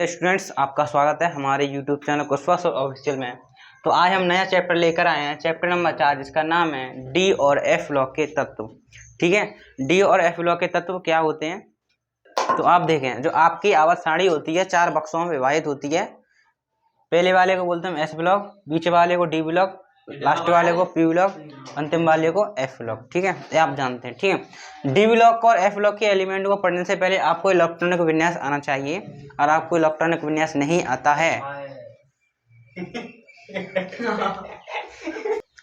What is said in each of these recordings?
Students, आपका स्वागत है हमारे YouTube channel Kushwaha sir official में। तो आज हम नया चैप्टर लेकर आए हैं, चैप्टर नंबर 4, जिसका नाम है डी और एफ लॉ के तत्व। ठीक है, डी और एफ लॉ के तत्व क्या होते हैं? तो आप देखें, जो आपकी आवर्त सारणी होती है 4 बक्सों में विभाजित होती है। पहले वाले को बोलते हैं एस ब्लॉक, बीच वाले को डी ब्लॉक, लास्ट वाले को पी ब्लॉक, अंतिम वाले को एफ ब्लॉक। ठीक है, ये आप जानते हैं। ठीक है, डी ब्लॉक और एफ ब्लॉक के एलिमेंट को पढ़ने से पहले आपको इलेक्ट्रॉनिक विन्यास आना चाहिए, और आपको इलेक्ट्रॉनिक विन्यास नहीं आता है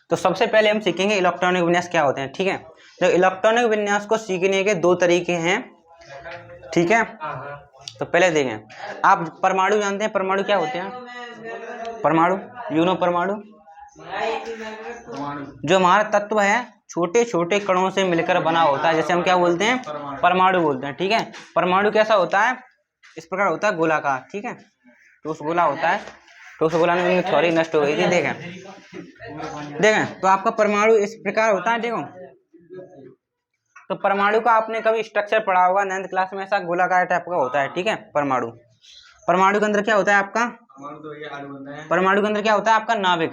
तो सबसे पहले हम सीखेंगे इलेक्ट्रॉनिक विन्यास क्या होते हैं। ठीक है, तो इलेक्ट्रॉनिक विन्यास को सीखने के 2 तरीके हैं। ठीक है, तो पहले देखें, आप परमाणु जानते हैं? परमाणु क्या होते हैं? परमाणु, परमाणु जो हमारा तत्व है छोटे छोटे कणों से मिलकर बना होता है, जैसे हम क्या बोलते हैं? परमाणु बोलते हैं। ठीक है, परमाणु कैसा होता है? इस प्रकार होता है, गोलाकार। ठीक है, तो उस गोला होता है, तो उस गोला में थोड़ी नष्ट हो गई थी। देखें तो आपका परमाणु इस प्रकार होता है। देखो, तो परमाणु का आपने कभी स्ट्रक्चर पढ़ा होगा 9th क्लास में, ऐसा गोलाकार टाइप का होता है। ठीक है, परमाणु के अंदर क्या होता है आपका? परमाणु के अंदर क्या होता है आपका? नाभिक।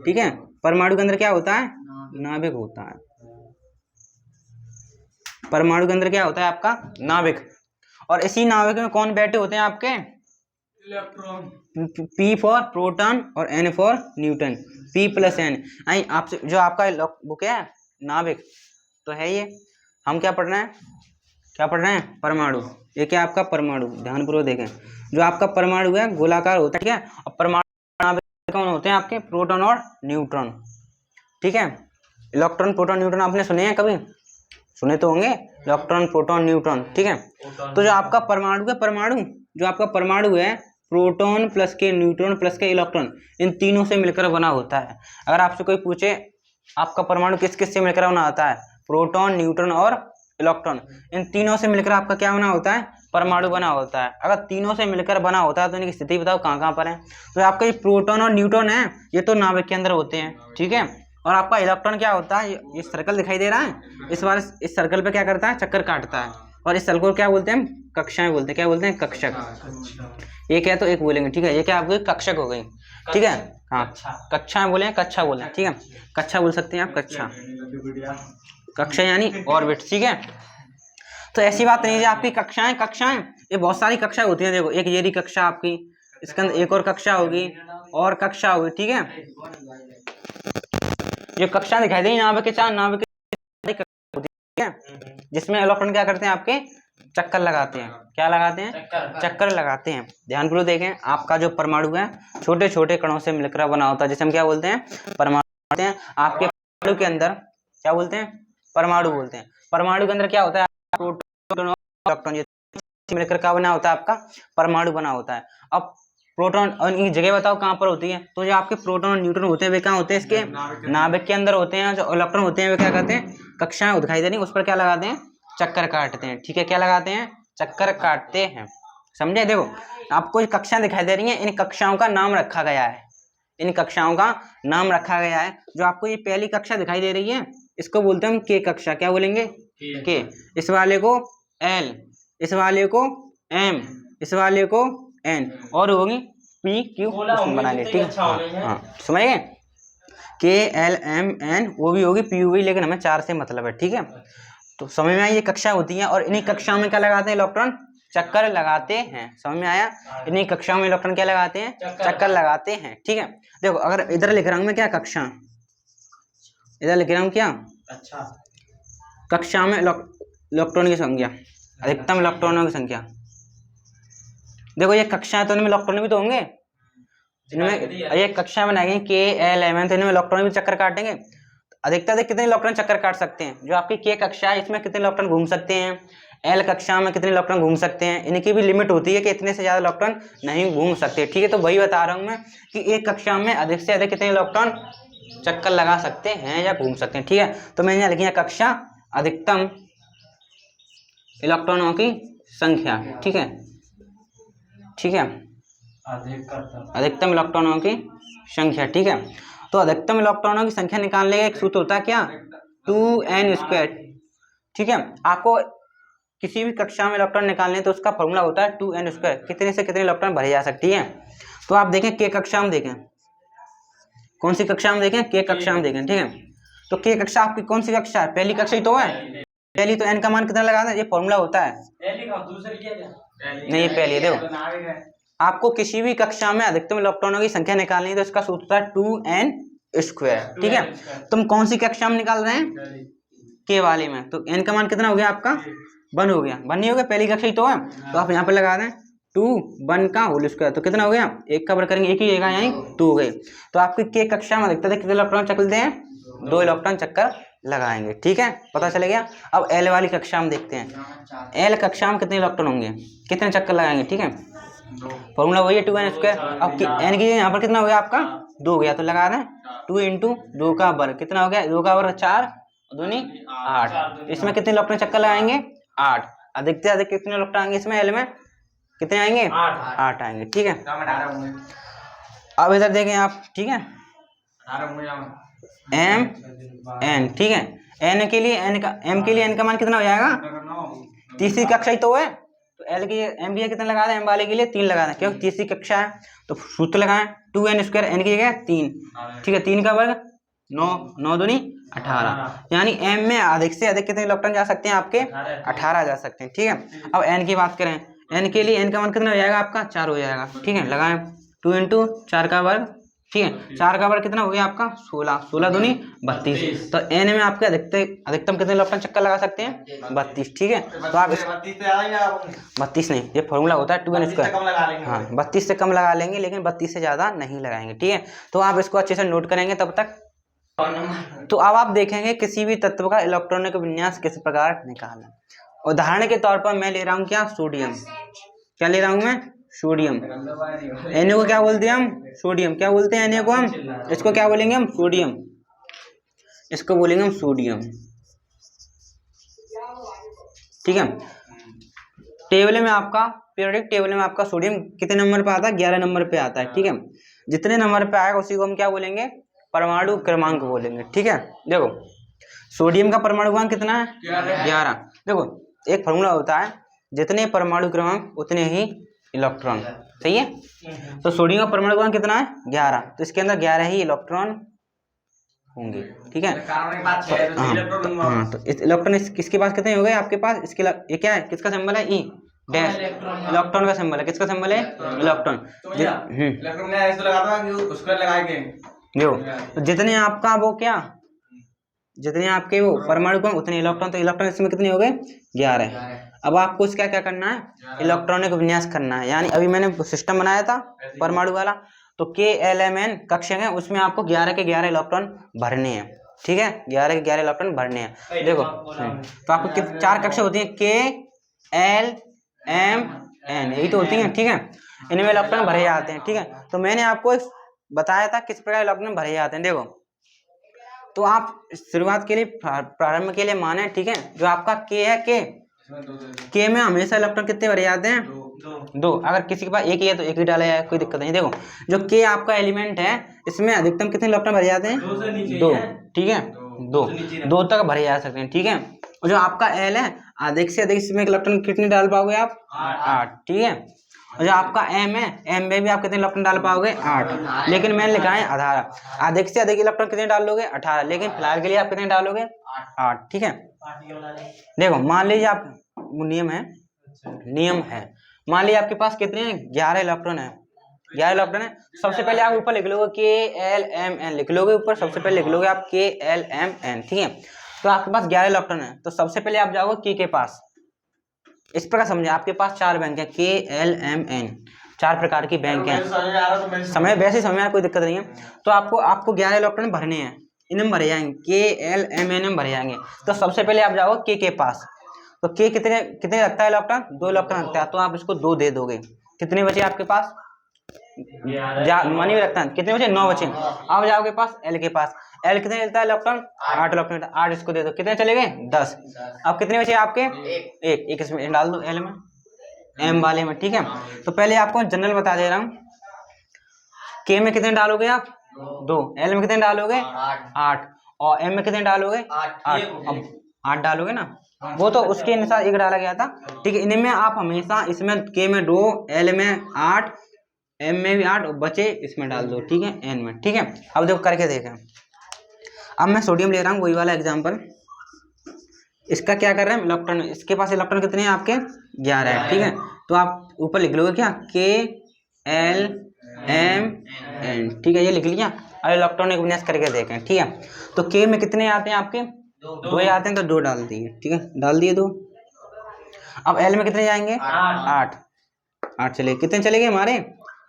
ठीक है, परमाणु के अंदर क्या होता है? नाभिक होता है। परमाणु के अंदर क्या होता है आपका? नाभिक। और इसी नाभिक में कौन बैठे होते हैं आपके? इलेक्ट्रॉन। P फॉर प्रोटॉन और N for Newton, P plus N। आपसे जो आपका बुक है नाभिक तो है ये। हम क्या पढ़ रहे हैं? परमाणु। ये क्या आपका परमाणु? ध्यानपूर्वक देखें, जो आपका परमाणु है गोलाकार होता है। ठीक है, और परमाणु कौन होते हैं आपके? प्रोटॉन और न्यूट्रॉन। ठीक है, इलेक्ट्रॉन प्रोटॉन न्यूट्रॉन आपने सुने हैं? कभी सुने तो होंगे, इलेक्ट्रॉन प्रोटॉन न्यूट्रॉन। ठीक है, तो जो आपका परमाणु है प्रोटॉन प्लस के न्यूट्रॉन प्लस के इलेक्ट्रॉन, इन तीनों से मिलकर बना होता है। अगर आपसे कोई पूछे आपका परमाणु किस किस से मिलकर बना होता है? प्रोटॉन, न्यूट्रॉन और इलेक्ट्रॉन, इन तीनों से मिलकर आपका क्या बना होता है? परमाणु बना होता है। अगर तीनों से मिलकर बना होता है तो इनकी स्थिति बताओ कहाँ पर है? तो आपका ये प्रोटॉन और न्यूट्रॉन है, ये तो नाभिक के अंदर होते हैं। ठीक है, और आपका इलेक्ट्रॉन क्या होता है? ये सर्कल दिखाई दे रहा है, इस बार इस सर्कल पे क्या करता है? चक्कर काटता है। और इस सर्कल को क्या बोलते हैं? कक्षाएं बोलते हैं। क्या बोलते हैं? कक्षक। एक है तो एक बोलेंगे। ठीक है, ये क्या आपकी कक्षक हो गई। ठीक है, हाँ, कक्षाएं बोले, कक्षा बोले। ठीक है, कक्षा बोल सकते हैं आप, कक्षा यानी ऑर्बिट। ठीक है, तो ऐसी बात नहीं है आपकी कक्षाएं ये बहुत सारी कक्षाएं होती हैं। देखो, एक ये रही कक्षा आपकी, इसके अंदर एक और कक्षा होगी, और कक्षा होगी। ठीक है, ये कक्षा दिखाई देगी नाभिक के 4 नाभिक होती है, जिसमें इलेक्ट्रॉन क्या करते हैं आपके? चक्कर लगाते हैं। क्या लगाते हैं? चक्कर लगाते हैं। ध्यानपूर्वक देखें, आपका जो परमाणु है छोटे छोटे कणों से मिलकर बना होता है, जिसे हम क्या बोलते हैं? परमाणु बोलते हैं। आपके परमाणु के अंदर क्या बोलते हैं? परमाणु बोलते हैं। परमाणु के अंदर क्या होता है? प्रोटॉन और इलेक्ट्रॉन मिलकर क्या बना होता है? आपका परमाणु बना होता है। अब प्रोटॉन और इनकी जगह बताओ कहाँ पर होती है? तो जो आपके प्रोटॉन और न्यूट्रॉन होते हैं वे कहाँ होते हैं? इसके नाभिक के अंदर होते हैं। जो इलेक्ट्रॉन होते हैं वे क्या करते हैं? कक्षाएं दिखाई दे रही, उस पर क्या लगाते हैं? चक्कर काटते हैं। ठीक है, क्या लगाते हैं? चक्कर काटते हैं। समझे? देखो, आपको कक्षाएं दिखाई दे रही हैं, इन कक्षाओं का नाम रखा गया है। जो आपको ये पहली कक्षा दिखाई दे रही है इसको बोलते हैं हम के कक्षा। क्या बोलेंगे? के। इस वाले को एल, इस वाले को एम, इस वाले को एन, और होगी पी क्यू बना ले। ठीक है, हाँ, समझ गए? के एल एम एन वो भी होगी, पी होगी, लेकिन हमें 4 से मतलब है। ठीक है, तो समझ में आई? ये कक्षा होती है, और इन्हीं कक्षाओं में क्या लगाते हैं? इलेक्ट्रॉन चक्कर लगाते हैं। समझ में आया? इन्हीं कक्षाओं में इलेक्ट्रॉन क्या लगाते हैं? चक्कर लगाते हैं। ठीक है, देखो, अगर इधर लिख रहा हूं मैं क्या? कक्षा। इधर लिख रहा हूं क्या? कक्षा में इलेक्ट्रॉन की संख्या, अधिकतम इलेक्ट्रॉनों की संख्या। देखो, ये कक्षा तो इनमें इलेक्ट्रॉन भी तो होंगे, इनमें ये कक्षा बनाएंगे के एल एम एन, तो इनमें इलेक्ट्रॉन भी चक्कर काटेंगे। अधिकतर कितने इलेक्ट्रॉन चक्कर काट सकते हैं? जो आपकी के कक्षा है इसमें कितने इलेक्ट्रॉन घूम सकते हैं? एल कक्षा में कितने इलेक्ट्रॉन घूम सकते हैं? इनकी भी लिमिट होती है कि इतने से ज्यादा इलेक्ट्रॉन नहीं घूम सकते। ठीक है, तो वही बता रहा हूं मैं कि एक कक्षा में अधिक से अधिक कितने इलेक्ट्रॉन चक्कर लगा सकते हैं या घूम सकते हैं। ठीक है, तो मैंने यहाँ लिखी है कक्षा, अधिकतम इलेक्ट्रॉनों की संख्या। ठीक है, अधिकतम इलेक्ट्रॉनों की संख्या। ठीक है, तो अधिकतम इलेक्ट्रॉनों की संख्या निकालने का एक सूत्र होता है क्या? 2n²। ठीक है, आपको किसी भी कक्षा में इलेक्ट्रॉन निकालने तो उसका फॉर्मूला होता है 2n²। कितने से कितने इलेक्ट्रॉन भरे जा सकती है। तो आप देखें के कक्षा में देखें, कौन सी कक्षा में देखें, के कक्षा में देखें, ठीक है। तो के कक्षा आपकी कौन सी कक्षा है, पहली कक्षा ही तो है। पहली तो n का मान कितना लगाना है, ये फॉर्मूला होता है। नहीं, ये पहली है। देखो आपको किसी भी कक्षा में अधिकतम इलेक्ट्रॉनों की संख्या निकालनी है तो इसका सूत्र है 2n², ठीक है। तुम कौन सी कक्षा में निकाल रहे हैं, के वाले में। तो n का मान कितना हो गया आपका, 1 हो गया। 1 नहीं हो गया, पहली कक्षा ही तो है। तो आप यहाँ पे लगा दें 2 1 का होल स्क्वायर, तो कितना हो गया, 1 का वर्ग करेंगे 1 ही रहेगा, यानी 2 हो गए। तो आपकी के कक्षा में अधिकतम कितने इलेक्ट्रॉन चक्कर हैं, 2 इलेक्ट्रॉन चक्कर लगाएंगे, ठीक है, पता चल गया। अब एल वाली कक्षा में देखते हैं, एल कक्षा में कितने इलेक्ट्रॉन होंगे, कितने चक्कर लगाएंगे, ठीक है। फॉर्मूला वही है 2n²। अब n की यहाँ पर कितना हो गया आपका, 2 हो गया, तो लगा दें 2 × 2 का वर्ग कितना हो गया, 2 का वर्ग 4 दूनी 8। इसमें कितने इलेक्ट्रॉन चक्कर लगाएंगे, 8। अधिक से अधिक कितने इलेक्ट्रॉन आएंगे इसमें, एल में कितने आएंगे, 8 आएंगे, ठीक है। अब इधर देखें आप, ठीक है, एम एन, ठीक है। एन के लिए एन का, एम के लिए एन का मान कितना हो जाएगा, तीसरी कक्षा ही तो है। तो एल की एम की कितना लगा दें, एम वाले के लिए 3 लगा दें, क्योंकि तीसरी कक्षा है। तो सूत्र लगाएं 2n², एन की जगह 3, ठीक है। 3 का वर्ग 9, 9 दूनी 18, यानी एम में अधिक से अधिक कितने इलेक्ट्रॉन जा सकते हैं आपके, 18 जा सकते हैं, ठीक है। अब एन की बात करें, एन के लिए एन का मान कितना हो जाएगा आपका, 4 हो जाएगा, ठीक है। लगाएं 2 × 4 का वर्ग, ठीक है। 4 का वर्ग कितना हो गया आपका, 16, 16 दूनी 32। तो एन में आपके अधिकतम कितने इलेक्ट्रॉन चक्कर लगा सकते हैं, 32, ठीक है। तो आप 32 नहीं, ये फॉर्मूला होता है 2n²। हाँ, 32 से कम लगा लेंगे, लेकिन 32 से ज्यादा नहीं लगाएंगे, ठीक है। तो आप इसको अच्छे से नोट करेंगे तब तक। तो अब आप देखेंगे किसी भी तत्व का इलेक्ट्रॉनिक विन्यास किस प्रकार निकालना। उदाहरण के तौर पर मैं ले रहा हूँ क्या, सोडियम। क्या ले रहा हूँ मैं, सोडियम। Na को क्या बोलते हैं हम, सोडियम। क्या बोलते हैं Na को हम, इसको क्या बोलेंगे हम, सोडियम। इसको बोलेंगे हम सोडियम, ठीक है। टेबल में आपका, पीरियोडिक टेबल में आपका सोडियम कितने नंबर पे आता है, 11 नंबर पे आता है, ठीक है। जितने नंबर पे आएगा उसी को हम क्या बोलेंगे, परमाणु क्रमांक बोलेंगे, ठीक है। देखो सोडियम का परमाणु क्रमांक कितना है, 11। देखो एक फॉर्मूला होता है, जितने परमाणु क्रमांक उतने ही इलेक्ट्रॉन, सही है। तो सोडियम का परमाणु क्रमांक कितना है, 11, तो इसके अंदर 11 ही इलेक्ट्रॉन होंगे, ठीक है। तो इस इलेक्ट्रॉन किसके पास कितने हो गए आपके पास, इसके ये क्या है, किसका सिंबल है, ई डैश, इलेक्ट्रॉन का सिंबल है। किसका सिंबल है, इलेक्ट्रॉन। तो जितने आपका वो क्या, जितने आपके वो परमाणु क्रमांक उतने इलेक्ट्रॉन, तो इलेक्ट्रॉन इसमें कितने हो गए, 11। अब आपको इसका क्या करना है, इलेक्ट्रॉनिक विन्यास करना है। यानी अभी मैंने सिस्टम बनाया था परमाणु वाला, तो KLMN कक्षक है, उसमें आपको 11 के 11 इलेक्ट्रॉन भरने हैं, ठीक है। 11 के 11 इलेक्ट्रॉन भरने हैं। देखो तो आपको 4 कक्षा होती है, KLMN, यही तो होती है, ठीक है। इनमें इलेक्ट्रॉन भरे जाते हैं, ठीक है। तो मैंने आपको बताया था किस प्रकार इलेक्ट्रॉन भरे जाते हैं। देखो तो आप शुरुआत के लिए, प्रारंभ के लिए माने, ठीक है। जो आपका K है, के में हमेशा इलेक्ट्रॉन कितने भरे जाते हैं, 2। अगर किसी के पास एक ही है तो एक ही डाला जाए, कोई दिक्कत नहीं। देखो जो के आपका एलिमेंट है, इसमें अधिकतम कितने इलेक्ट्रॉन भरे जाते हैं, 2, ठीक है। 2 तक भरे जा सकते हैं, ठीक है। और जो आपका एल है, अधिक से अधिक इसमें इलेक्ट्रॉन कितने डाल पाओगे आप, 8, ठीक है। और जो आपका एम है, एम में भी आप कितने इलेक्ट्रॉन डाल पाओगे, 8, लेकिन मैंने लिखा है 18। अधिक से अधिक इलेक्ट्रॉन कितने डाल लोगे, 18, लेकिन फिलहाल के लिए आप कितने डालोगे, 8, ठीक है। देखो मान लीजिए आप, नियम है, नियम है, मान लीजिए आपके पास कितने हैं, 11 इलेक्ट्रॉन है, 11 इलेक्ट्रॉन है। सबसे पहले आप ऊपर लिख लोगे KLMN, लिख लोगे ऊपर, सबसे पहले लिख लोगे आप KLMN, ठीक है। तो आपके पास 11 इलेक्ट्रॉन है, तो सबसे पहले आप जाओगे के पास। इस प्रकार समझे, आपके पास 4 बैंक है, KLMN, 4 प्रकार की बैंक है। समय वैसे समझ में कोई दिक्कत नहीं है। तो आपको 11 इलेक्ट्रॉन भरने हैं, इनमें भरे जाएंगे, KLMN में भरे जाएंगे। तो सबसे पहले आप जाओगे के पास। तो के कितने रखता है इलेक्ट्रॉन, 2 इलेक्ट्रॉन रखता है, तो आप इसको 2 दे दोगे। कितने बचे आपके पास, मानी में रखता है, कितने बचे, 9 बचे। अब जाओगे पास एल के पास, एल कितने लेता है इलेक्ट्रॉन, 8 इलेक्ट्रॉन, 8 इसको दे दो, कितने चले गए, 10। अब कितने बचे आपके, एक इसमें डाल दो, एल में, एम वाले में, ठीक है। तो पहले आपको जनरल बता दे रहा हूँ, के में कितने डालोगे आप, 2, एल में कितने डालोगे, 8, और एम में कितने डालोगे, 8। अब 8 डालोगे ना, वो तो उसके अनुसार एक डाला गया था, ठीक है। इनमें आप हमेशा इसमें K में 2, L में 8, M में भी 8 बचे इसमें डाल दो, ठीक है, N में, ठीक है। अब देखो करके देखें। अब मैं सोडियम ले रहा हूँ, वही वाला एग्जाम्पल। इसका क्या कर रहे हैं, इलेक्ट्रॉन, इसके पास इलेक्ट्रॉन कितने हैं आपके 11 है, ठीक है। तो आप ऊपर लिख लोगे क्या K L M N, ठीक है, ये लिख लिया। अब इलेक्ट्रॉनिक विन्यास करके देखें, ठीक है। तो K में कितने आते हैं आपके 2 आते हैं, तो 2 डाल दिए, ठीक है, डाल दिए 2। अब L में कितने जाएंगे 8 चले, कितने चले गए हमारे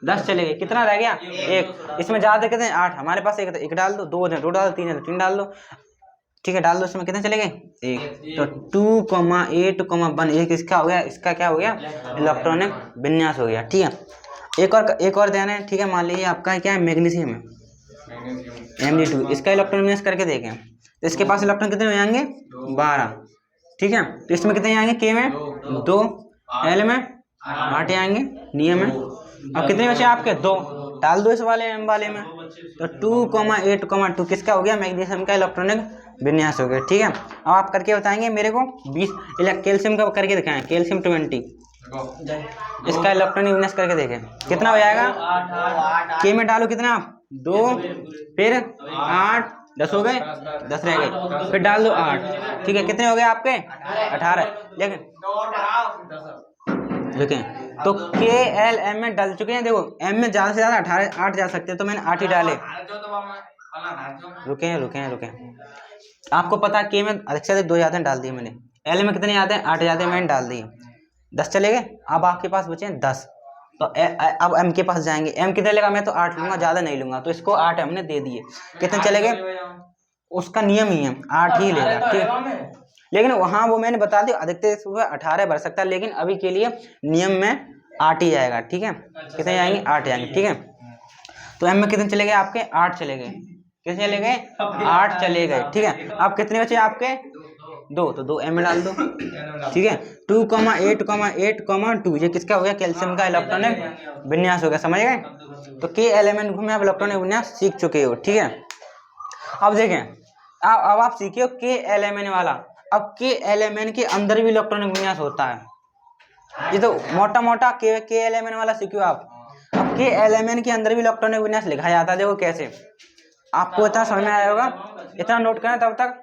10 चले गए, कितना रह गया 1। इसमें ज्यादा कितने 8, हमारे पास 1 डाल दो, 2 है 2 डाल दो, 3 है तो 3 डाल दो, ठीक है, डाल दो। इसमें कितने चले गए 1। तो 2,8,1 एक इसका हो गया, इसका क्या हो गया इलेक्ट्रॉनिक विन्यास हो गया, ठीक है। एक और देना है, ठीक है। मान लीजिए आपका क्या है मैग्नीशियम है Mg2, इसका इलेक्ट्रॉन विन्यास करके देखें। तो इसके पास इलेक्ट्रॉन कितने हो जाएंगे 12, ठीक है। तो इसमें कितने आएंगे K में 2, L में 8 आएंगे, नियम में। अब कितने बचे आपके 2, डाल दो इस वाले M वाले में। तो 2,8,2 किसका हो गया मैग्नीशियम का इलेक्ट्रॉनिक विन्यास हो गया, ठीक है। अब आप करके बताएंगे मेरे को 20 कैल्शियम का करके दिखाएं, कैल्शियम 20 इसका इलेक्ट्रॉनिक विन्यास करके देखें कितना हो जाएगा। K में डालो कितना आप 2, फिर 8, 10 हो गए, 10 रह गए, फिर डाल दो 8, ठीक है। कितने हो गए आपके 18, लेकिन तो K L M में डाल चुके हैं। देखो M में ज्यादा से ज्यादा 8 जा सकते हैं, तो मैंने 8 ही डाले। रुके आपको पता है K में अधिक से अधिक 2 जाते हैं, डाल दिए मैंने। L में कितने जाते हैं 8 जाते हैं, मैंने डाल दिए, 10 चले गए। अब आपके पास बचे हैं 10, तो अब M के पास जाएंगे। M कितने लेगा, मैं तो 8 लूंगा, ज्यादा नहीं लूंगा, तो इसको 8 हमने दे दिए। कितने चले गए, उसका नियम ही है 8 ही लेगा, ठीक। लेकिन वहां वो मैंने बता दिया अधिकतर सुबह 18 भर सकता है, लेकिन अभी के लिए नियम में 8 ही जाएगा, ठीक है। कितने जाएंगे 8 जाएंगे, ठीक है। तो M में कितने चले गए आपके 8 चले गए, कितने चले गए 8 चले गए, ठीक है। अब कितने बचे आपके 2, तो 2 M में डाल दो, ठीक है। 2,8,8,2 ये किसका हो गया कैल्शियम का इलेक्ट्रॉनिक विन्यास हो गया, समझ गए। तो K एलिमेंट में आप इलेक्ट्रॉनिक विन्यास सीख चुके हो, ठीक है। अब देखें, अब आप सीखे हो K एलिमेंट वाला। अब K एलिमेंट के अंदर भी इलेक्ट्रॉनिक विन्यास होता है, ये तो मोटा मोटा K एलिमेंट वाला सीखे हो आप। अब K एलिमेंट के अंदर भी इलेक्ट्रॉनिक विन्यास लिखा जाता है, देखो कैसे। आपको इतना समझ में आया होगा, इतना नोट करना तब तक,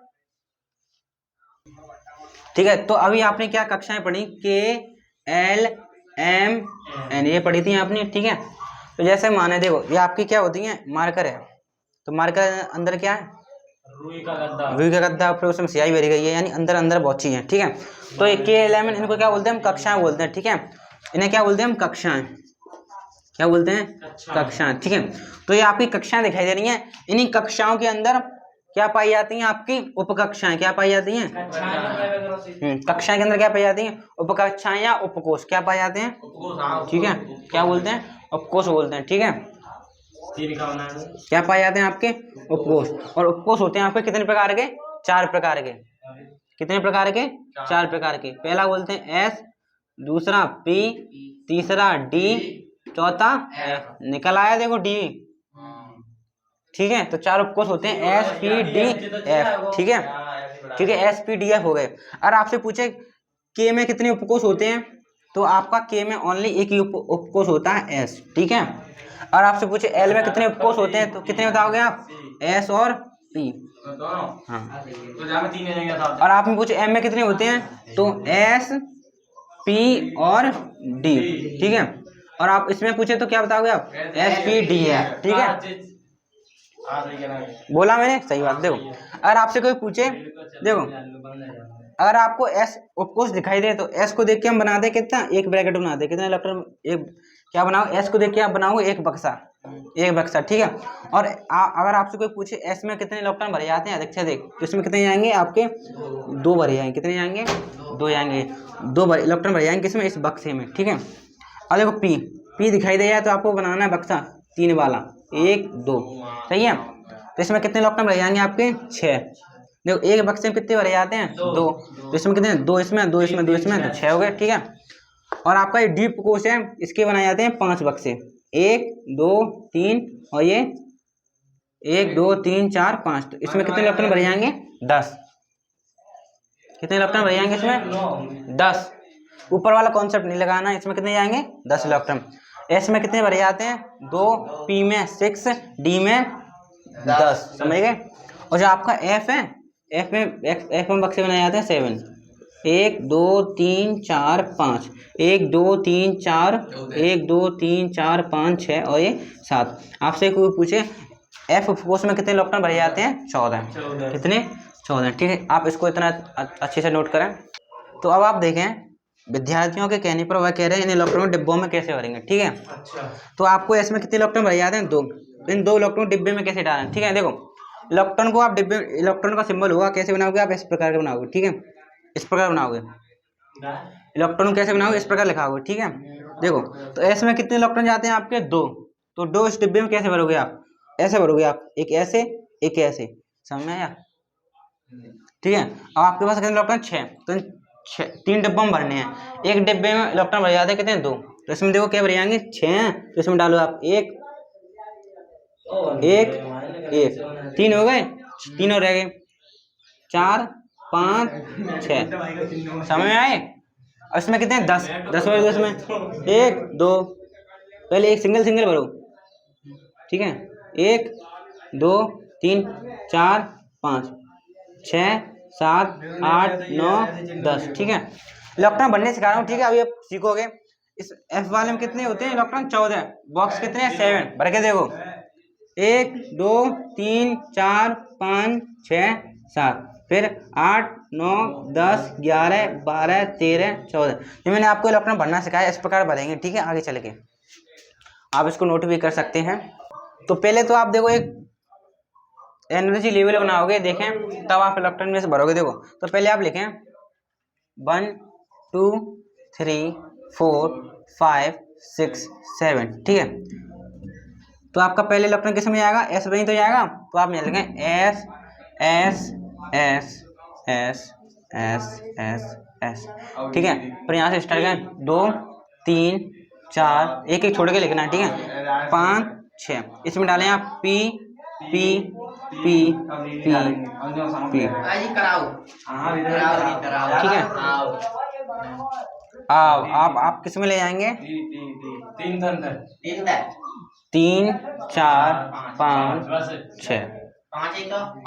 ठीक है। तो अभी आपने क्या कक्षाएं पढ़ी, K L M N ये पढ़ी थी आपने, ठीक है। तो जैसे माने देखो ये आपकी क्या होती है मार्कर है, तो मार्कर अंदर क्या है रुई का गद्दा, फिर उसमें स्याही भरी गई है, यानी अंदर अंदर बहुत चीज है, ठीक है। तो ये K L M N इनको क्या बोलते हैं हम कक्षाएं बोलते हैं, ठीक है। इन्हें क्या बोलते हैं हम कक्षाएं, क्या बोलते हैं कक्षाएं, ठीक है। तो ये आपकी कक्षाएं दिखाई दे रही हैं, इन्हीं कक्षाओं के अंदर क्या पाई जाती हैं आपकी उपकक्षाएं, क्या पाई जाती हैं कक्षाएं के अंदर क्या पाई जाती हैं उपकक्षाएं या उपकोष क्या पाए जाते हैं, ठीक है। क्या बोलते हैं उपकोष बोलते हैं, ठीक है। क्या पाए जाते हैं आपके उपकोष, और उपकोष होते हैं आपके कितने प्रकार के 4 प्रकार के, कितने प्रकार के 4 प्रकार के। पहला बोलते हैं S, दूसरा P, तीसरा D, चौथा F। निकल आया देखो D, ठीक है। तो 4 उपकोष होते हैं S P D F, ठीक है, ठीक है। S P D F हो गए। अगर आपसे पूछे K में कितने उपकोष होते हैं, तो आपका K में ओनली एक ही उपकोष होता है S, ठीक है। और आपसे पूछे L में कितने उपकोष होते हैं, तो कितने बताओगे आप S और P, हाँ। और आपने पूछे M में कितने होते हैं, तो S P और D, ठीक है। और आप इसमें पूछे तो क्या बताओगे आप S P D F, ठीक है। बोला मैंने सही बात। देखो अगर आपसे कोई पूछे, देखो अगर आपको S उपकोष दिखाई दे, तो S को देख के हम बना दे कितना, एक ब्रैकेट बना दे, कितना इलेक्ट्रॉन, एक क्या बनाओ S को देख के आप बनाओगे एक बक्सा, ठीक है। और अगर आपसे कोई पूछे S में कितने इलेक्ट्रॉन भरे जाते हैं अधिक से अधिक, तो इसमें कितने जाएंगे आपके 2 भरे जाएंगे, कितने जाएंगे 2 जाएंगे, 2 इलेक्ट्रॉन भरे जाएंगे किसमें, इस बक्से में, ठीक है। और देखो P दिखाई दे जाए, तो आपको बनाना है बक्सा 3 वाला, 1 2, सही है। तो इसमें कितने इलेक्ट्रॉन भरे जाएंगे आपके 6। देखो एक बक्से में कितने भरे जाते हैं 2, तो इसमें कितने 2 इसमें 2 इसमें 2 इसमें, तो 6 हो गए, ठीक है। और आपका ये डीप कोष है, इसके बनाए जाते हैं 5 बक्से, 1 2 3, और ये 1 2 3 4 5, तो इसमें कितने इलेक्ट्रॉन भरे जाएंगे 10, कितने इलेक्ट्रॉन भरे जाएंगे इसमें? 10। ऊपर वाला कॉन्सेप्ट नहीं लगाना, इसमें कितने जाएंगे? 10 इलेक्ट्रॉन। एस में कितने भरे जाते हैं? 2, पी में 6, डी में 10, समझ गए। और जो आपका एफ है, एफ में बक्से बनाए जाते हैं 7। 1 2 3 4 5, 1 2 3 4, 1 2 3 4 5 6 और ये 7। आपसे कोई पूछे एफ फोर्स में कितने इलेक्ट्रॉन भरे जाते हैं? 14। कितने? 14, ठीक है। आप इसको इतना अच्छे से नोट करें। तो अब आप देखें, विद्यार्थियों के कहने पर वह कह रहे हैं इन इलेक्ट्रॉन डिब्बों में कैसे भरेंगे, ठीक है। अच्छा। तो आपको इसमें कितने इलेक्ट्रॉन भरे जाते हैं? 2। इन 2 इलेक्ट्रॉन डिब्बे में कैसे डालें, ठीक है। देखो इलेक्ट्रॉन को आप डिब्बे, इलेक्ट्रॉन का सिंबल होगा, कैसे बनाओगे आप? इस प्रकार के बनाओगे, ठीक है। इस प्रकार बनाओगे। इलेक्ट्रॉन कैसे बनाओगे? इस प्रकार लिखाओगे, ठीक है। देखो तो एस में कितने इलेक्ट्रॉन जाते हैं आपके? 2। तो 2 इस डिब्बे में कैसे भरोगे आप? ऐसे भरोगे आप, एक ऐसे एक ऐसे, समझ में आया? ठीक है। अब आपके पास कितने इलेक्ट्रॉन? 6। तो 3 डिब्बों में भरने हैं। एक डिब्बे में इलेक्ट्रॉन भर जाते हैं कितने? 2। तो इसमें देखो क्या भर जाएंगे? 6। तो इसमें डालो आप 1 1 1, 3 हो गए, 3 और रह गए, 4 5 6, समझ में आए? और इसमें कितने? 10 भर दो इसमें। 1 2, पहले एक सिंगल भरो, ठीक है। 1 2 3 4 5 6 7 8 9 10, ठीक है। इलेक्ट्रॉन बनने सिखा रहा हूँ, ठीक है। अभी आप सीखोगे। इस एफ वाले में कितने होते हैं इलेक्ट्रॉन? 14। बॉक्स कितने हैं? 7। भर के देखो, 1 2 3 4 5 6 7, फिर 8 9 10 11 12 13 14। ये मैंने आपको इलेक्ट्रॉन भरना सिखाया, इस प्रकार भरेंगे, ठीक है। आगे चल के आप इसको नोट भी कर सकते हैं। तो पहले तो आप देखो एक एनर्जी लेवल बनाओगे, देखें, तब आप इलेक्ट्रॉन में से भरोगे। देखो तो पहले आप लिखें 1 2 3 4 5 6 7, ठीक है। तो आपका पहले इलेक्ट्रॉन किस में जाएगा? एस में ही तो जाएगा। तो आप यहाँ लिखें S S S S S S S, ठीक है। फिर यहाँ से स्टार्ट करें 2 3 4, एक एक छोड़ के लिखना है, ठीक है। 5 6, इसमें डालें आप P P P P P, ठीक है। आप किस में ले जाएंगे? 3 4 5 6,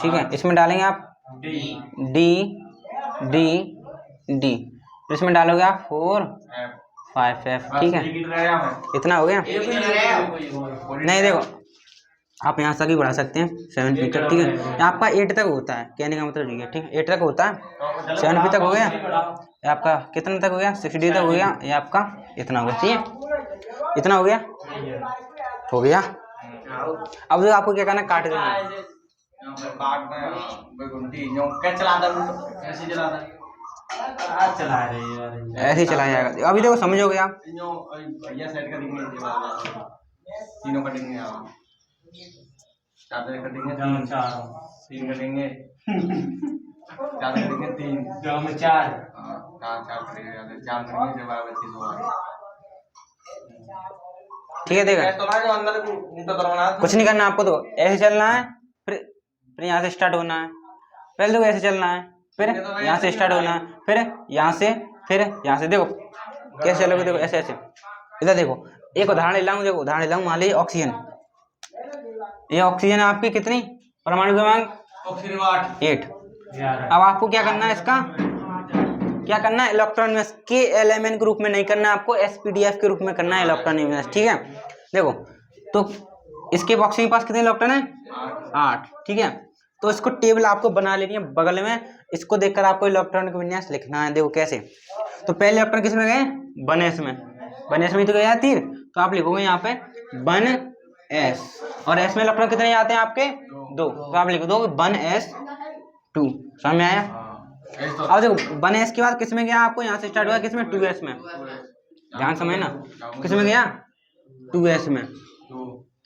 ठीक है। इसमें डालेंगे आप डी डी डी, इसमें डालोगे आप 4 5 F, ठीक है। इतना हो गया? नहीं, देखो आप यहाँ तक ही बढ़ा सकते हैं 7 P तक, ठीक है। आपका 8 तक होता है, कहने का मतलब ये, ठीक है। 8 तक होता है, 7 P तक हो गया। आपका कितना तक हो गया? 6D तक हो गया। ये आपका इतना हो गया, ठीक है। इतना हो गया, हो गया। अब जो आपको क्या करना है, काट देना है। ऐसे ही चला जाएगा। अभी देखो समझोगे आप। तीनों कटेंगे, चार कटेंगे, 3 कटेंगे, 4 कटेंगे, 3 4 ठीक है। देखा कुछ नहीं करना आपको, तो ऐसे चलना है, फिर यहाँ से स्टार्ट होना है। पहले देखो ऐसे चलना है, फिर यहाँ से स्टार्ट होना है, फिर यहाँ से, फिर यहाँ से। देखो कैसे चलोगे, देखो ऐसे ऐसे। इधर देखो, एक उदाहरण ले लाऊं, देखो उदाहरण ले लाऊं। मान लीजिए ऑक्सीजन, ये ऑक्सीजन आपकी कितनी परमाणु क्रमांक? 8। अब आपको क्या करना है, इसका क्या करना है? इलेक्ट्रॉन विन्यास के एलिमेंट के रूप में नहीं करना है आपको, एसपीडीएफ के रूप में करना है इलेक्ट्रॉन विन्यास, ठीक है। देखो तो इसके बॉक्स के पास कितने इलेक्ट्रॉन है? 8, ठीक है। तो इसको टेबल आपको बना लेनी है बगल में, इसको देखकर आपको इलेक्ट्रॉन का विन्यास लिखना है। देखो कैसे। तो पहले इलेक्ट्रॉन किस में गए? 1s में। 1s में तो गया तीर, तो आप लिखोगे यहाँ पे 1s, और s में इलेक्ट्रॉन कितने आते हैं आपके? 2, तो आप लिख दो 1s2। समझ में आया? अब देखो 1s के बाद किस में गया आपको? यहाँ से स्टार्ट हुआ किस में? 2s में। ध्यान समझ ना, किस में गया? 2s में।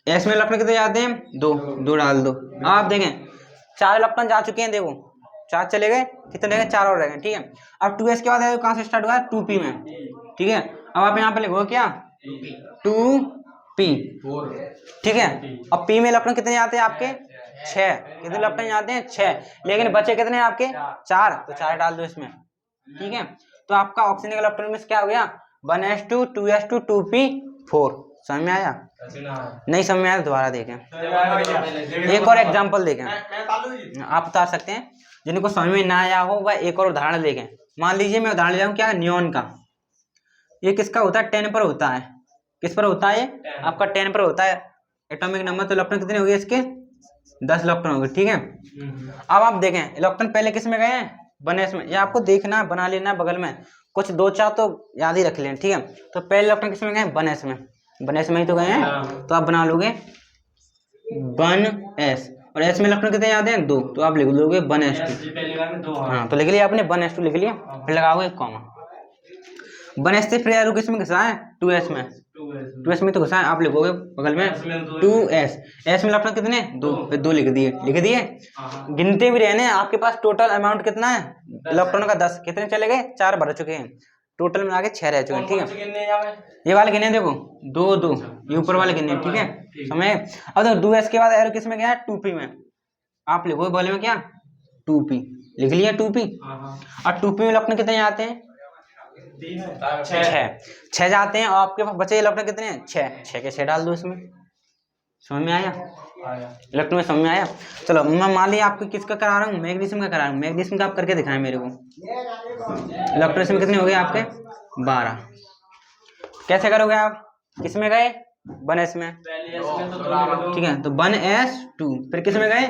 s में इलेक्ट्रॉन कितने जाते हैं? 2 डाल दो। आप देखें 4 इलेक्ट्रॉन जा चुके हैं, देखो 4 चले गए, कितने रह गए? 4 और रह गए, ठीक है। अब 2s के बाद है कहाँ से स्टार्ट हुआ है? 2p में, ठीक है। अब आप यहाँ पे लिखो क्या? 2p, ठीक है। अब p में इलेक्ट्रॉन कितने आते हैं आपके? 6। कितने इलेक्ट्रॉन जाते हैं 6, लेकिन बचे कितने आपके 4, तो 4 डाल दो इसमें। ठीक है, तो आपका ऑक्सीजन का इलेक्ट्रॉन मिक्स क्या हो गया 1s2 2s2 2p4। समझ में आया? नहीं समझ में आया दोबारा देखें, एक और एग्जांपल देखें, आप बता सकते हैं। जिनको समझ में ना आया हो वह एक और उदाहरण देखें। मान लीजिए मैं उदाहरण ले रहा हूँ क्या, नियॉन का। ये किसका होता है 10 पर होता है। किस पर होता है? आपका 10 पर होता है एटॉमिक नंबर। तो इलेक्ट्रॉन कितने हो गए इसके 10 इलेक्ट्रॉन हो गए। ठीक है, अब आप देखें इलेक्ट्रॉन पहले किस में गए हैं 1s में। ये आपको देखना बना लेना बगल में, कुछ 2-4 तो याद ही रख लें। ठीक है, तो पहले इलेक्ट्रॉन किस में गए 1s में, 1s में ही तो गए हैं, तो आप बना लोगे 1s। और s में इलेक्ट्रॉन कितने याद हैं 2, तो आप लिख लोगे 1s2। हाँ, तो लिख लिया आपने 1s2 लिख लिया, फिर लगाओगे कॉमा। 1s से फिर एरो किस में घुसा है 2s में, 2s में तो घुसा है, आप लिखोगे बगल में 2s। s में इलेक्ट्रॉन कितने 2, फिर 2 लिख दिए। गिनते भी रहने, आपके पास टोटल अमाउंट कितना है इलेक्ट्रॉन का 10। कितने चले गए 4 भर चुके हैं, टोटल में आगे 6 रह चुके हैं। ठीक है, ये वाले गिने देखो 2 ये ऊपर वाले गिने। ठीक है, समझे? अब देखो 2s के बाद एरो किस में गया है 2p में, आप लिखोगे बगल में क्या 2p, लिख लिया 2p। और 2p में इलेक्ट्रॉन कितने आते हैं 6 जाते हैं। और आपके पास बचे इलेक्ट्रॉन कितने हैं 6 के 6 डाल दो इसमें। समझ में आया? इलेक्ट्रॉन में समझ में आया? चलो मैं मान लिया आपको किसका करा रहा हूँ मैग्नीशियम का करा रहा हूँ। मैग्नीशियम का आप करके दिखाएं मेरे को। इलेक्ट्रॉन में कितने हो गए आपके 12। कैसे करोगे आप, किस में गए 1s में। ठीक है, तो 1s2, फिर किस में गए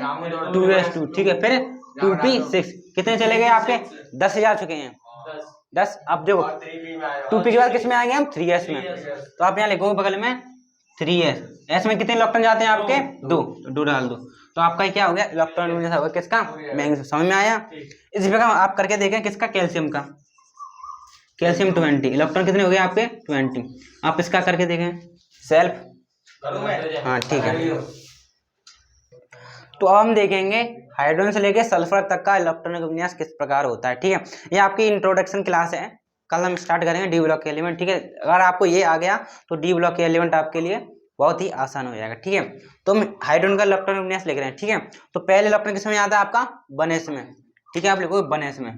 2s2। ठीक है, फिर 2p6। कितने चले गए आपके 10 जा चुके हैं 10। अब देखो 2p के बाद किस में आएंगे हम 3s में, तो आप यहाँ लिखोगे बगल में 3s। s में कितने इलेक्ट्रॉन जाते हैं आपके 2, तो 2 डाल दो। तो आपका क्या हो गया इलेक्ट्रॉन होगा किसका मैग्नीशियम। समझ में आया? इसी प्रकार आप करके देखें किसका कैल्शियम का। कैल्शियम 20, इलेक्ट्रॉन कितने हो गए आपके 20। आप इसका करके देखें सेल्फ। हाँ ठीक है, तो अब हम देखेंगे हाइड्रोजन से लेके सल्फर तक का इलेक्ट्रॉनिक विन्यास किस प्रकार होता है। ठीक है, ये आपकी इंट्रोडक्शन क्लास है, कल हम स्टार्ट करेंगे डी ब्लॉक के एलिमेंट। ठीक है, अगर आपको ये आ गया तो डी ब्लॉक के एलिमेंट आपके लिए बहुत ही आसान हो जाएगा। ठीक है, तो हम हाइड्रोजन का इलेक्ट्रॉनिक विन्यास लिख रहे हैं। ठीक है, तो पहले इलेक्ट्रॉन किसमें आता है आपका 1s में। ठीक है, आप लिखोगे 1s में।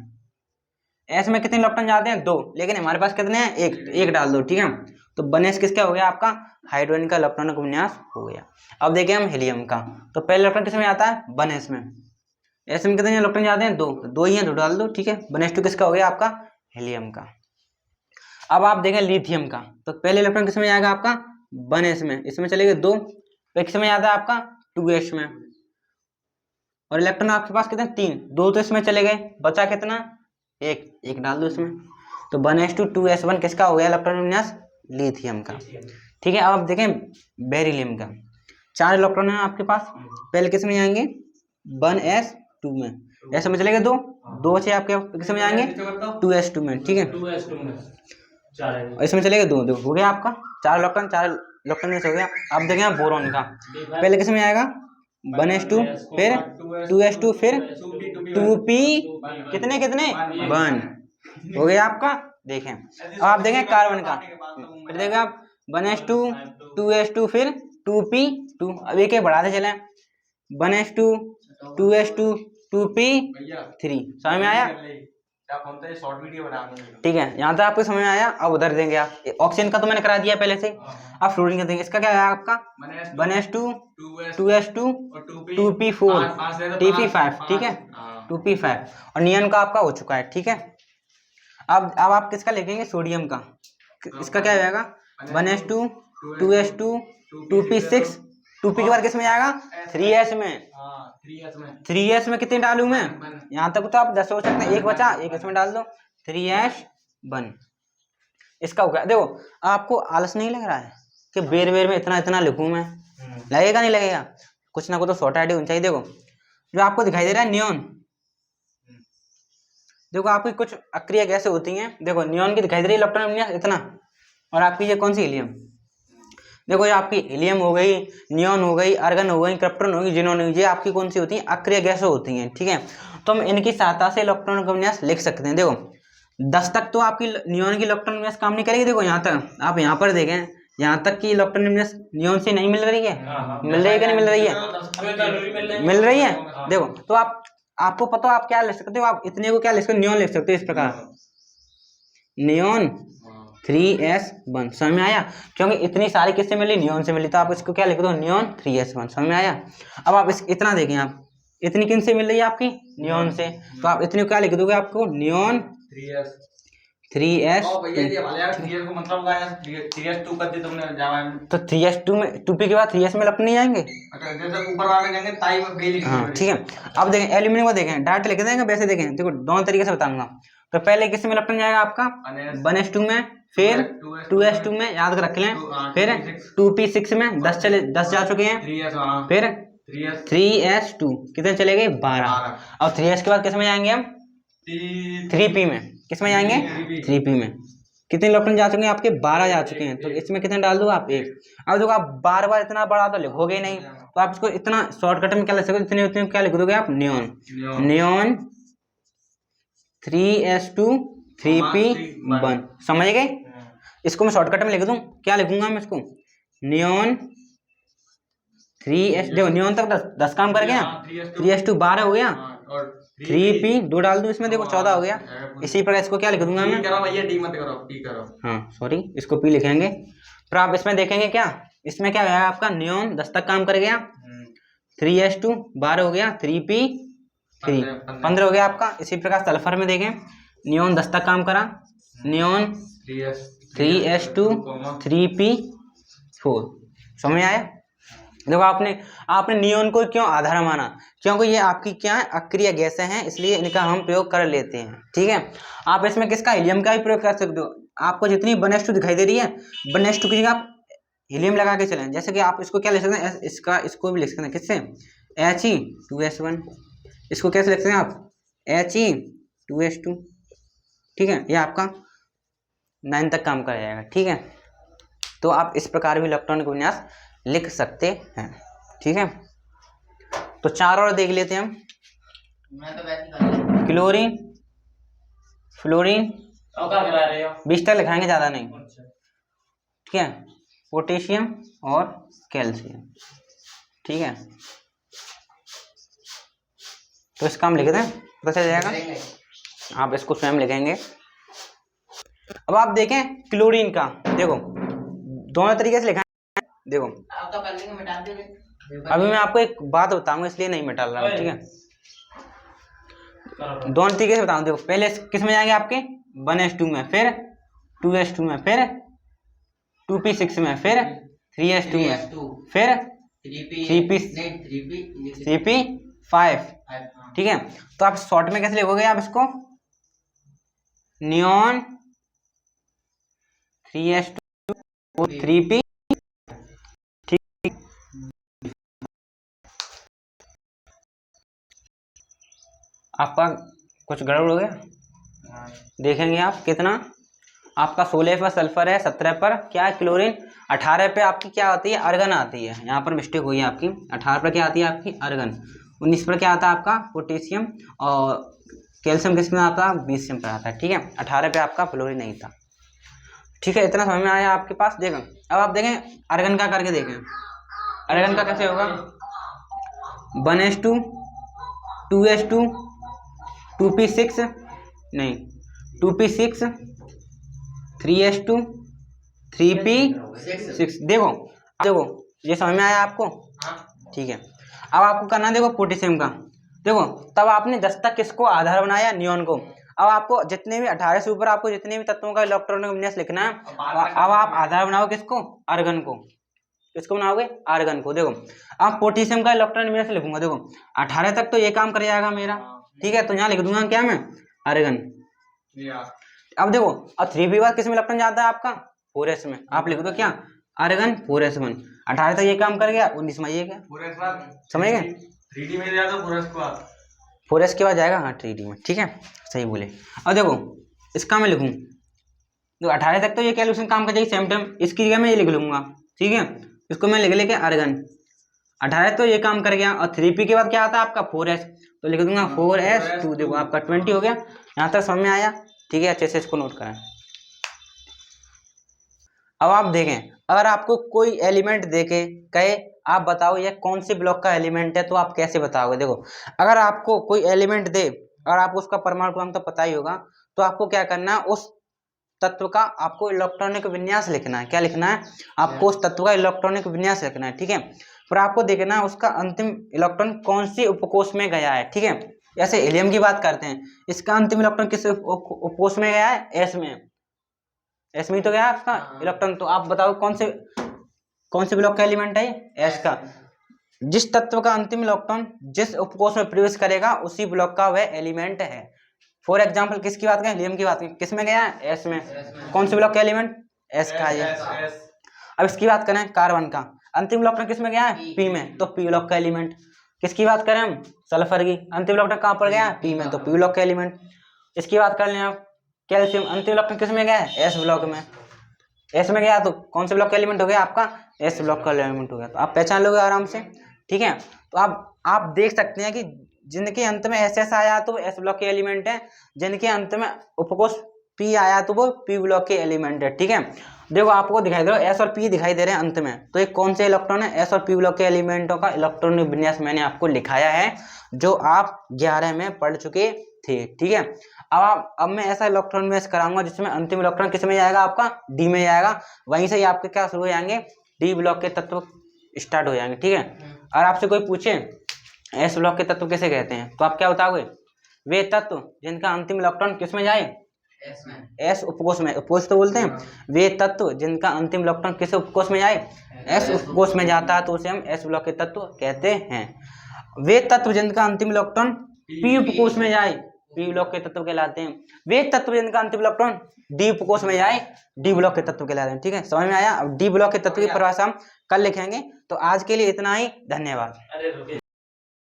s में कितने इलेक्ट्रॉन जाते हैं 2, लेकिन हमारे पास कितने हैं 1 डाल दो। ठीक है, तो 1s किसका हो गया आपका हाइड्रोजन का इलेक्ट्रॉनिक विन्यास हो गया। अब देखें हम हीलियम का, तो पहले इलेक्ट्रॉन किसमें आता है 1s में। s में कितने इलेक्ट्रॉन जाते हैं 2 ही हैं, 2 डाल दो। ठीक है, 1s2 किसका हो गया आपका हीलियम का। अब आप देखें लिथियम का, तो पहले इलेक्ट्रॉन किसमें आएगा आपका 1s में, इसमें चले गए 2, तो किसमें आता है आपका 2s में। और इलेक्ट्रॉन आपके पास कितने 3, 2 तो इसमें चले गए, बचा कितना 1 डाल दो इसमें। तो 1s2 2s1 किसका हो गया इलेक्ट्रॉनिक विन्यास लिथियम का। ठीक है, अब आप देखें बेरिलियम का, 4 इलेक्ट्रॉन है आपके पास, पहले किस में जाएंगे 1s2 में, ऐसे में चलेगा 2 से आपके किस में जाएंगे 2s2 में। ठीक है, इसमें चलेगा 2 हो गया आपका 4 इलेक्ट्रॉन में से हो गया। अब देखें बोरॉन का, पहले किस में आएगा 1s2, फिर 2s2, फिर 2p कितने 1 हो गया आपका। देखें अब आप देखें कार्बन का, फिर देखें आप 1s2 2s2 फिर 2p2। अब एक बढ़ाते चले 1s2 2s2 2p3। समझ में आया? ठीक है, यहाँ तक आपको समझ में आया। अब उधर देंगे आप ऑक्सीजन का तो मैंने करा दिया पहले से। अब फ्लोरीन का देंगे, इसका क्या है आपका 1s2 2s2 2p4 2p5। ठीक है, 2p5। और नियन का आपका हो चुका है। ठीक है, अब आप किसका लिखेंगे सोडियम का, इसका क्या हो जाएगा 1s2 2s2 2p6। 2p के बाद किस में आएगा 3s में। 3s में कितने डालूं मैं, यहाँ तक तो आप 10 हो सकते हैं, 1 बचा, 1 इसमें डाल दो 3s1। इसका हो गया। देखो आपको आलस नहीं लग रहा है कि बेर में इतना लिखूं मैं, लगेगा नहीं लगेगा, कुछ ना कुछ तो शॉर्ट आइडिया होनी चाहिए। देखो जो आपको दिखाई दे रहा है नियॉन, देखो आपकी कुछ अक्रिया कैसे होती हैं। देखो नियॉन की दिखाई दे रही है इलेक्ट्रॉन विन्यास इतना, और आपकी ये कौन सी हीलियम। देखो ये आपकी हीलियम हो गई, नियॉन हो गई, आर्गन हो गई, क्रिप्टॉन हो गई, जिनोन हो गई, ये आपकी कौन सी होती हैं अक्रिय गैसें होती हैं। ठीक है, तो हम इनकी सहायता से इलेक्ट्रॉन का विन्यास लिख सकते हैं। देखो 10 तक तो आपकी नियॉन की इलेक्ट्रॉन विन्यास काम नहीं करेगी। देखो यहाँ तक आप यहाँ पर देखें यहाँ तक कि इलेक्ट्रोनिमिनेस नियॉन से नहीं मिल रही है, मिल रही है कि नहीं मिल रही है, मिल रही है। देखो तो आपको पता हो आप क्या लिख सकते हो, आप इतने को क्या लिख सकते हो, नियॉन लिख सकते हो इस प्रकार, नियॉन 3s1। समझ में आया, क्योंकि इतनी सारी किससे मिली, नियॉन से मिली, तो आप इसको क्या लिख दो, नियॉन 3s1। समझ में आया। अब आप इतना देखें, आप इतनी किन से मिल रही है आपकी, नियॉन से, तो आप इतने को क्या लिख दोगे, आपको नियॉन 3s तो 3s2 में 2p के बाद 3s में लपट नहीं जाएंगे, हाँ ठीक है। अब देखें एल्यूमिनियम को देखें, डायरेक्ट लिख देंगे वैसे देखें, देखो दोनों तरीके से बताऊंगा। तो पहले किस में लपटन जाएगा आपका 1s2 में, फिर 2s2 में, याद कर रख लें, फिर 2p6 में 10 जा चुके हैं, फिर 3s2 कितने चले गए 12। और 3s के बाद किस में जाएंगे हम 3p में, किस में जाएंगे 3p में, कितने इलेक्ट्रॉन जा चुके हैं आपके 12 जा चुके हैं, तो इसमें कितने डाल दो आप 1। अब देखो आप बार बार इतना बड़ा तो लिखोगे नहीं, तो आप इसको इतना शॉर्टकट में क्या लिख सकते हो, इतने उतने क्या लिख दोगे आप, नियॉन 3s2 3p1। समझ गए, इसको मैं शॉर्टकट में लिख दूं, क्या लिखूंगा मैं इसको, नियॉन 3s, देखो नियॉन तक 10 काम कर गया, 3s2 12 हो गया, 3p 2 डाल दूं इसमें, देखो 14 हो गया। इसी प्रकार इसको क्या लिख दूंगा मैं, हाँ सॉरी, इसको p लिखेंगे। फिर आप इसमें देखेंगे क्या, इसमें क्या है आपका, नियॉन 10 तक काम कर गया, 3s2 12 हो गया, 3p 3 15 हो गया आपका। इसी प्रकार सल्फर में देखें, नियॉन 10 तक काम करा, नियॉन 3s2 3p4। समझ में आया। देखो आपने नियॉन को क्यों आधार माना, क्योंकि ये आपकी क्या है, अक्रिय गैसें हैं, इसलिए इनका हम प्रयोग कर लेते हैं। ठीक है, आप इसमें किसका, हीलियम का भी प्रयोग कर सकते हो। आपको जितनी 1s2 दिखाई दे रही है, 1s2 की जगह आप हीलियम लगा के चलें, जैसे कि आप इसको क्या लिख सकते हैं, इसको भी लिख सकते हैं किससे, He2s1। इसको कैसे लिख सकते हैं आप, He2s2। ठीक है, ये आपका 9 तक काम कर जाएगा। ठीक है, तो आप इस प्रकार भी इलेक्ट्रॉनिक विन्यास लिख सकते हैं। ठीक है, तो 4 और देख लेते हैं हम। क्लोरीन, फ्लोरीन 20 तक लिखाएंगे, ज्यादा नहीं। ठीक है, पोटेशियम और कैल्शियम। ठीक है, तो इसका हम लिख दें, पता चल जाएगा, आप इसको स्वयं लिखेंगे। अब आप देखें क्लोरीन का, देखो दोनों तरीके से लिखा है। देखो अभी मैं आपको एक बात बताऊंगा, इसलिए नहीं मिटा रहा हूं। ठीक है, दोनों तरीके से बताऊं। देखो पहले किस में जाएंगे आपके 1s2 में, फिर 2s2 में, फिर 2p6 में, फिर 3s2 में, फिर 3p5। ठीक है, तो आप शॉर्ट में कैसे लिखोगे, आप इसको नियॉन 3s2 3p। ठीक, आपका कुछ गड़बड़ हो गया, देखेंगे आप कितना, आपका 16 पर सल्फर है, 17 पर क्या है क्लोरीन, 18 पे आपकी क्या आती है, अर्गन आती है। यहाँ पर मिस्टेक हुई है आपकी, 18 पर क्या आती है आपकी, अर्गन। 19 पर क्या आता है आपका, पोटेशियम, और कैल्शियम किस में आता है, 20 पर आता है। ठीक है, 18 पे आपका फ्लोरीन नहीं था। ठीक है, इतना समझ में आया आपके पास। देखें अब आप देखें अर्गन का करके देखें, अर्गन का कैसे होगा, 1s2 2s2 2p6 नहीं 2p6 3s2 3p6। देखो ये समझ में आया आपको। ठीक है, अब आपको करना है देखो पोटेशियम का। देखो तब आपने 10 तक किसको आधार बनाया, नियॉन को। अब आपको जितने भी 18 से ऊपर आपको जितने भी तत्वों का इलेक्ट्रॉनिक विन्यास लिखना है, अब आप आधार बनाओ किसको, आर्गन को। किसको बनाओगे, आर्गन को। देखो अब पोटेशियम का इलेक्ट्रॉनिक विन्यास लिखूंगा, देखो 18 तक तो ये काम कर जाएगा मेरा। ठीक है, तो यहाँ लिख दूंगा क्या मैं, आर्गन। अब देखो अब 3p बाद किस में इलेक्ट्रॉन जाता है आपका, 4s में। आप लिख दो क्या, आर्गन 4s1। 18 तक ये काम कर गया, 19 में ये क्या, समझ गए, 3d में जाएगा 4s के बाद जाएगा, हाँ 3d में। ठीक है, सही बोले। अब देखो इसका मैं लिखूं, तो 18 तक तो ये कैलकुलेशन काम कर जाएगी सेम टाइम, इसकी जगह मैं ये लिख लूंगा। ठीक है, इसको मैं लिख लेके आर्गन 18 तो ये काम कर गया, और 3p के बाद क्या आता है आपका 4s, तो लिख दूंगा 4s2। देखो आपका 20 हो गया। यहाँ तक समझ में आया। ठीक है, अच्छे से इसको नोट करें। अब आप देखें अगर आपको कोई एलिमेंट देके कहे आप बताओ ये कौन सी ब्लॉक का एलिमेंट है, तो आप कैसे बताओगे? देखो, अगर आपको कोई एलिमेंट दे और आपको उसका परमाणु क्रमांक तो पता ही होगा, तो आपको क्या करना है, उस तत्व का आपको इलेक्ट्रॉनिक विन्यास लिखना है। क्या लिखना है? आपको उस तत्व का इलेक्ट्रॉनिक विन्यास लिखना है, ठीक है। फिर आपको देखना है उसका अंतिम इलेक्ट्रॉन कौन सी उपकोष में गया है, ठीक है। जैसे हीलियम की बात करते हैं, इसका अंतिम इलेक्ट्रॉन किस उपकोष में गया है? एस में। एस में तो गया आपका इलेक्ट्रॉन। तो आप बताओ कौन से ब्लॉक का एलिमेंट है? एस का। जिस तत्व का अंतिम इलेक्ट्रॉन जिस उपकोष में प्रवेश करेगा उसी ब्लॉक का वह एलिमेंट है। फॉर एग्जाम्पल किसकी बात करें? हीलियम की बात करें, किस में गया है? एस में। कौन से ब्लॉक का एलिमेंट? एस का ये। अब इसकी बात करें कार्बन का, अंतिम इलेक्ट्रॉन किस में गया है? पी में, तो पी ब्लॉक का एलिमेंट। किसकी बात करें हम? सल्फर की, अंतिम इलेक्ट्रॉन कहाँ पर गया? पी में, तो पी ब्लॉक का एलिमेंट। इसकी बात कर लें आप कैल्शियम, अंतिम इलेक्ट्रॉन किस में गया है? एस ब्लॉक में। एस में गया तो कौन से ब्लॉक का एलिमेंट हो गया आपका? एस ब्लॉक का एलिमेंट हो गया। तो आप पहचान लोगे आराम से, ठीक है। तो आप देख सकते हैं कि जिनके अंत में एस आया तो वो एस ब्लॉक के एलिमेंट है, जिनके अंत में उपकोष पी आया तो वो पी ब्लॉक के एलिमेंट है, ठीक है। देखो आपको दिखाई दे रहा है एस और पी दिखाई दे रहे हैं अंत में, तो ये कौन से इलेक्ट्रॉन है? एस और पी ब्लॉक के एलिमेंटों का इलेक्ट्रॉनिक विन्यास मैंने आपको लिखाया है, जो आप 11 में पढ़ चुके थे, ठीक है। अब मैं ऐसा इलेक्ट्रॉन विन्यास कराऊंगा जिसमें अंतिम इलेक्ट्रॉन किस में जाएगा? आपका डी में जाएगा। वहीं से ही आपके क्या शुरू हो जाएंगे? डी ब्लॉक के तत्व स्टार्ट हो जाएंगे, ठीक है। और आपसे कोई पूछे एस ब्लॉक के तत्व किसे कहते हैं, तो आप क्या बताओगे? वे तत्व जिनका अंतिम इलेक्ट्रॉन किस में जाए? एस उपकोष में। उपकोष तो बोलते हैं। वे तत्व जिनका अंतिम इलेक्ट्रॉन किस उपकोष में जाए? एस उपकोष में जाता है, तो उसे हम एस ब्लॉक के तत्व कहते हैं। वे तत्व जिनका अंतिम इलेक्ट्रॉन पी उपकोष में जाए, पी ब्लॉक के तत्व कहलाते हैं। वे तत्व जिनका अंतिम इलेक्ट्रॉन डी उपकोष में जाए, डी ब्लॉक के तत्व कहलाते हैं, ठीक है। समझ में आया? अब डी ब्लॉक के तत्व की परिभाषा हम कल लिखेंगे। तो आज के लिए इतना ही, धन्यवाद।